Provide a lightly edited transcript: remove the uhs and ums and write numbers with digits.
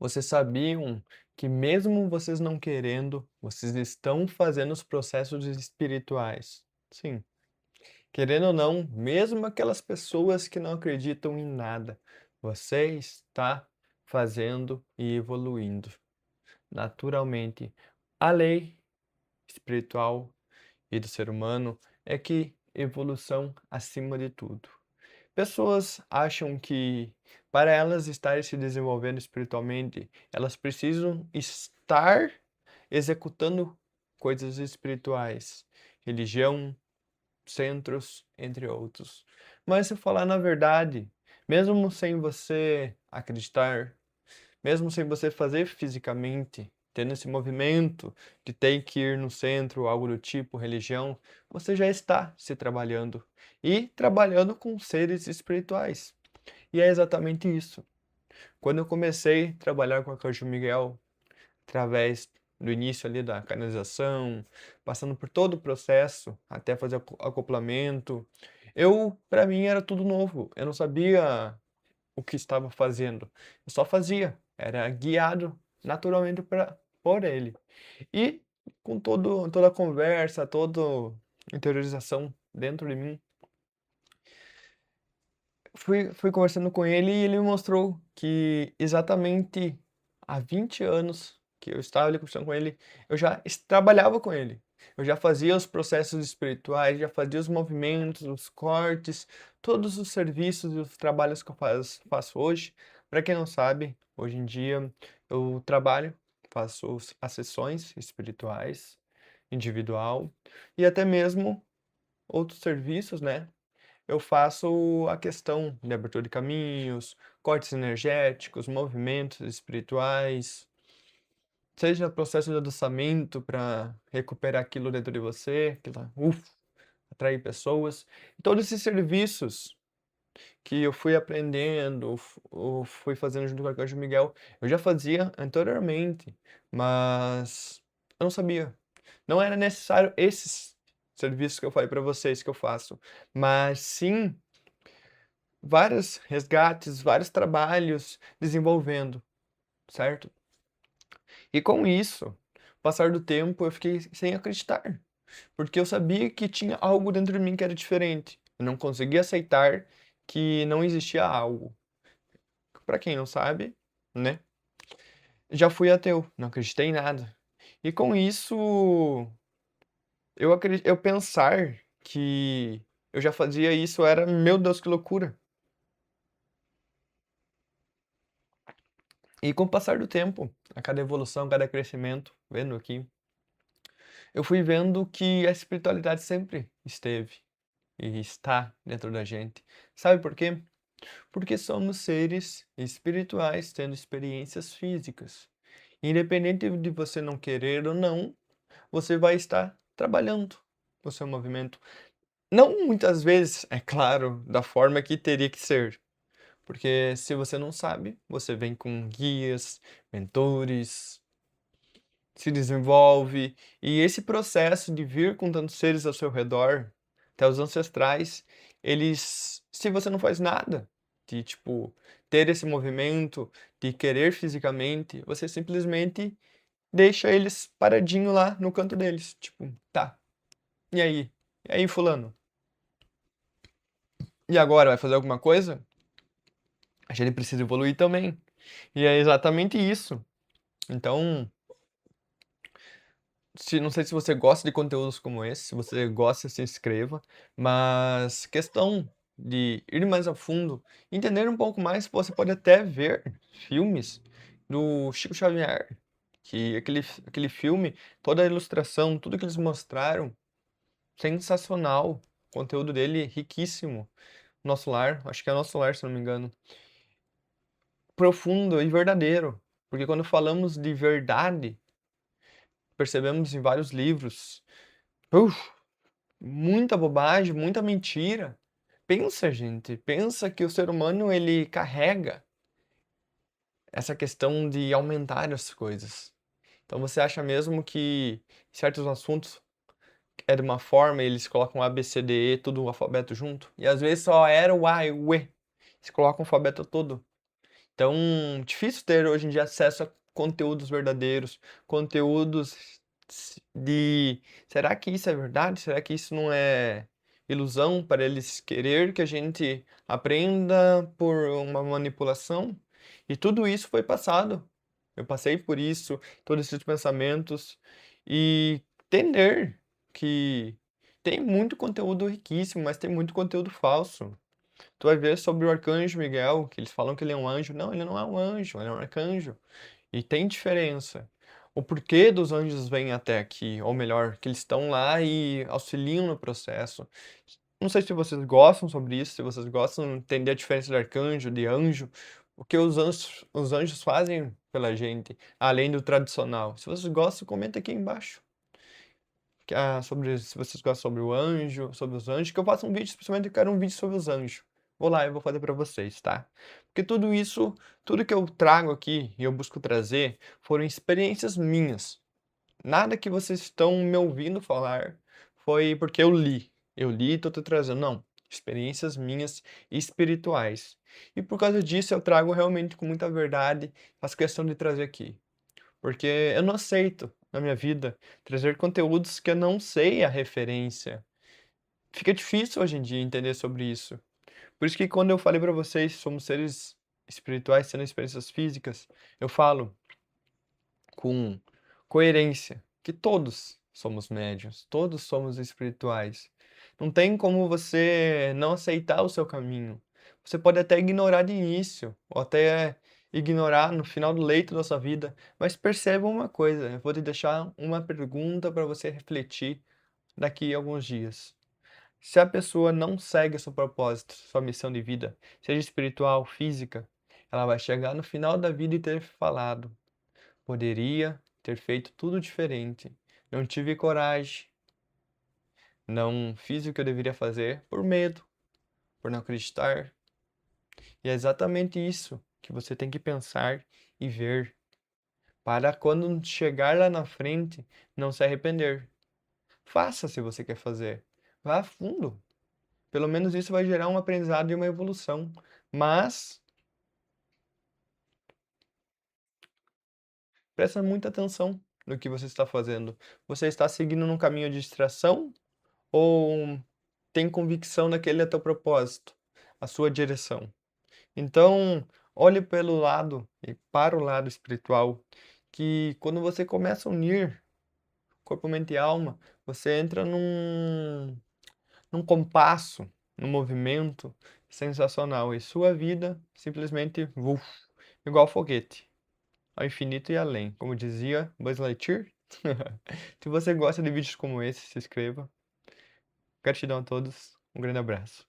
Vocês sabiam que mesmo vocês não querendo, vocês estão fazendo os processos espirituais? Sim, querendo ou não, mesmo aquelas pessoas que não acreditam em nada, você está fazendo e evoluindo naturalmente. A lei espiritual e do ser humano é que evolução acima de tudo. Pessoas acham que para elas estarem se desenvolvendo espiritualmente, elas precisam estar executando coisas espirituais, religião, centros, entre outros. Mas se falar na verdade, mesmo sem você acreditar, mesmo sem você fazer fisicamente, tendo esse movimento de ter que ir no centro, algo do tipo, religião, você já está se trabalhando e trabalhando com seres espirituais. E é exatamente isso. Quando eu comecei a trabalhar com o Arcanjo Miguel, através do início ali da canalização, passando por todo o processo até fazer acoplamento, para mim era tudo novo. Eu não sabia o que estava fazendo. Eu só fazia, era guiado naturalmente por ele. E com toda a conversa, toda interiorização dentro de mim, fui conversando com ele e ele me mostrou que exatamente há 20 anos que eu estava ali conversando com ele, eu já trabalhava com ele. Eu já fazia os processos espirituais, já fazia os movimentos, os cortes, todos os serviços e os trabalhos que eu faço hoje. Para quem não sabe, hoje em dia eu trabalho, faço as sessões espirituais, individual e até mesmo outros serviços, né? Eu faço a questão de abertura de caminhos, cortes energéticos, movimentos espirituais, seja processo de adoçamento para recuperar aquilo dentro de você, aquilo, atrair pessoas. Todos esses serviços que eu fui aprendendo, ou fui fazendo junto com o Arcanjo Miguel, eu já fazia anteriormente, mas eu não sabia. Não era necessário esses serviços que eu falei para vocês que eu faço, mas sim vários resgates, vários trabalhos desenvolvendo, certo? E com isso, passar do tempo, eu fiquei sem acreditar, porque eu sabia que tinha algo dentro de mim que era diferente. Eu não conseguia aceitar que não existia algo. Para quem não sabe, né? Já fui ateu, não acreditei em nada. E com isso, eu pensar que eu já fazia isso era, meu Deus, que loucura. E com o passar do tempo, a cada evolução, cada crescimento, vendo aqui, eu fui vendo que a espiritualidade sempre esteve e está dentro da gente. Sabe por quê? Porque somos seres espirituais tendo experiências físicas. Independente de você não querer ou não, você vai estar trabalhando o seu movimento. Não muitas vezes, é claro, da forma que teria que ser. Porque se você não sabe, você vem com guias, mentores, se desenvolve, e esse processo de vir com tantos seres ao seu redor, até os ancestrais, eles, se você não faz nada, de tipo ter esse movimento, de querer fisicamente, você simplesmente deixa eles paradinho lá no canto deles, tipo, tá. E aí? E aí, fulano? E agora vai fazer alguma coisa? A gente precisa evoluir também. E é exatamente isso. Então, não sei se você gosta de conteúdos como esse, se você gosta, se inscreva, mas questão de ir mais a fundo, entender um pouco mais, você pode até ver filmes do Chico Xavier, que aquele filme, toda a ilustração, tudo que eles mostraram, sensacional, o conteúdo dele riquíssimo. Nosso Lar, acho que é Nosso Lar, se não me engano, profundo e verdadeiro, porque quando falamos de verdade, percebemos em vários livros, uf, muita bobagem, muita mentira. Pensa, gente, pensa que o ser humano ele carrega essa questão de aumentar as coisas. Então você acha mesmo que certos assuntos é de uma forma, eles colocam A, B, C, D, E, tudo o alfabeto junto? E às vezes só era o A e o E. Eles colocam o alfabeto todo. Então, difícil ter hoje em dia acesso a conteúdos verdadeiros, conteúdos de será que isso é verdade? Será que isso não é ilusão para eles querer que a gente aprenda por uma manipulação? E tudo isso foi passado. Eu passei por isso, todos esses pensamentos e entender que tem muito conteúdo riquíssimo, mas tem muito conteúdo falso. Tu vai ver sobre o arcanjo Miguel, que eles falam que ele é um anjo. Não, ele não é um anjo, ele é um arcanjo. E tem diferença. O porquê dos anjos vêm até aqui, ou melhor, que eles estão lá e auxiliam no processo. Não sei se vocês gostam sobre isso, se vocês gostam de entender a diferença de arcanjo, de anjo, o que os anjos fazem pela gente, além do tradicional. Se vocês gostam, comenta aqui embaixo. Sobre se vocês gostam sobre o anjo, sobre os anjos, que eu faço um vídeo, especialmente eu quero um vídeo sobre os anjos. Vou lá, eu vou fazer para vocês, tá? Porque tudo isso, tudo que eu trago aqui e eu busco trazer foram experiências minhas. Nada que vocês estão me ouvindo falar foi porque eu li. Eu li e tô trazendo, não. Experiências minhas espirituais. E por causa disso eu trago realmente com muita verdade, faço questão de trazer aqui. Porque eu não aceito, na minha vida, trazer conteúdos que eu não sei a referência. Fica difícil hoje em dia entender sobre isso. Por isso que quando eu falei para vocês, somos seres espirituais tendo experiências físicas, eu falo com coerência que todos somos médiuns, todos somos espirituais. Não tem como você não aceitar o seu caminho. Você pode até ignorar de início, ou até ignorar no final do leito da sua vida, mas perceba uma coisa, eu vou te deixar uma pergunta para você refletir daqui a alguns dias. Se a pessoa não segue o seu propósito, sua missão de vida, seja espiritual, física, ela vai chegar no final da vida e ter falado: poderia ter feito tudo diferente. Não tive coragem, não fiz o que eu deveria fazer por medo, por não acreditar. E é exatamente isso que você tem que pensar e ver, para quando chegar lá na frente, não se arrepender. Faça se você quer fazer. Vá a fundo. Pelo menos isso vai gerar um aprendizado e uma evolução. Mas presta muita atenção no que você está fazendo. Você está seguindo num caminho de distração ou tem convicção naquele é teu propósito, a sua direção? Então, olhe pelo lado e para o lado espiritual, que quando você começa a unir corpo, mente e alma, você entra num compasso, num movimento sensacional e sua vida simplesmente igual foguete, ao infinito e além, como dizia Buzz Lightyear. Se você gosta de vídeos como esse, se inscreva. Gratidão a todos, um grande abraço.